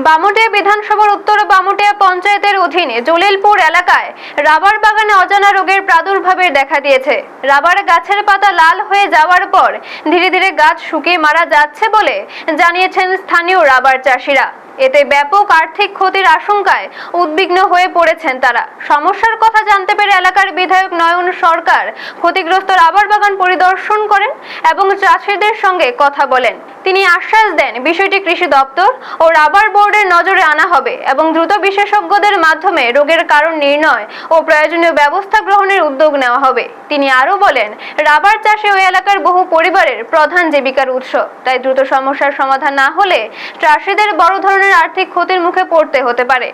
বামুটিয়া বিধানসভার উত্তর বামুটিয়া পঞ্চায়েতের অধীনে জলিলপুর এলাকায় রাবার বাগানে অজানা রোগের প্রাদুর্ভাবের দেখা দিয়েছে। রাবার গাছের পাতা লাল হয়ে যাওয়ার পর ধীরে ধীরে গাছ শুকিয়ে মারা যাচ্ছে বলে জানিয়েছেন স্থানীয় রাবার চাষিরা। এতে ব্যাপক আর্থিক ক্ষতির আশঙ্কায় উদ্বিগ্ন হয়ে পড়েছেন তারা। সমস্যার কথা জানতে পেরে এলাকার বিধায়ক নয়ন সরকার ক্ষতিগ্রস্ত রাবার বাগান পরিদর্শন করেন এবং চাষিদের সঙ্গে কথা বলেন। তিনি আশ্বাস দেন বিষয়টি কৃষি দপ্তর ও রাবার বোর্ডের নজরে আনা হবে এবং দ্রুত বিশেষজ্ঞদের মাধ্যমে রোগের কারণ নির্ণয় ও প্রয়োজনীয় ব্যবস্থা গ্রহণের উদ্যোগ নেওয়া হবে। তিনি আরও বলেন, রাবার চাষে ওই এলাকার বহু পরিবারের প্রধান জীবিকার উৎস। তাই দ্রুত সমস্যার সমাধান না হলে চাষিদের বড় ধরনের আর্থিক ক্ষতির মুখে পড়তে হতে পারে।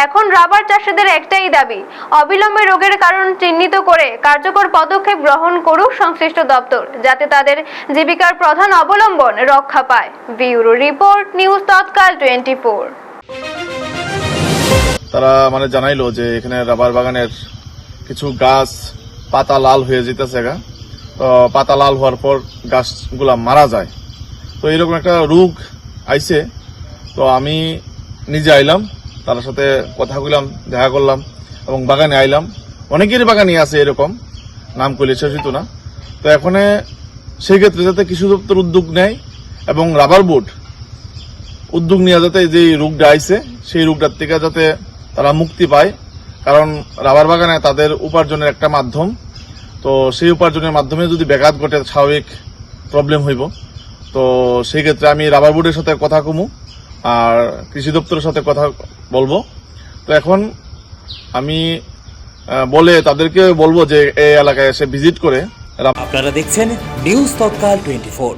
এখন রাবার চাষিদের একটাই দাবি, অবিলম্বে রোগের কারণ চিহ্নিত করে কার্যকর পদক্ষেপ গ্রহণ করুক সংশ্লিষ্ট দপ্তর, যাতে তাদের জীবিকার প্রধান অবলম্বন রক্ষা পায়। ব্যুরো রিপোর্ট, নিউজ তৎকাল 24। তারা জানাইলো যে এখানে রাবার বাগানের কিছু গাছ পাতা লাল হয়ে যেতেছে, তো পাতা লাল হওয়ার পর গাছগুলা মারা যায়। তো এরকম একটা রোগ আইছে। তো আমি নিজে আইলাম, তার সাথে কথা বললাম, দেখা করলাম এবং বাগানে আইলাম। অনেকেরই বাগানই আছে এরকম, নাম করলে শেষ হইতো না। তো এখন সেই ক্ষেত্রে যাতে কৃষি দপ্তর উদ্যোগ নেয় এবং রাবার বোর্ড উদ্যোগ নিয়ে যাতে যে রোগটা আইছে সেই রোগটার থেকে যাতে তারা মুক্তি পায়, কারণ রাবার বাগানে তাদের উপার্জনের একটা মাধ্যম। তো সেই উপার্জনের মাধ্যমে যদি ব্যাঘাত ঘটে স্বাভাবিক প্রবলেম হইব। তো সেই ক্ষেত্রে আমি রাবার বোর্ডের সাথে কথা কমু আর কৃষি দপ্তরের সাথে কথা বলবো। তো এখন আমি বলে তাদেরকে বলবো যে এই এলাকায় এসে ভিজিট করে। আপনারা দেখছেন নিউজ তৎকাল 24।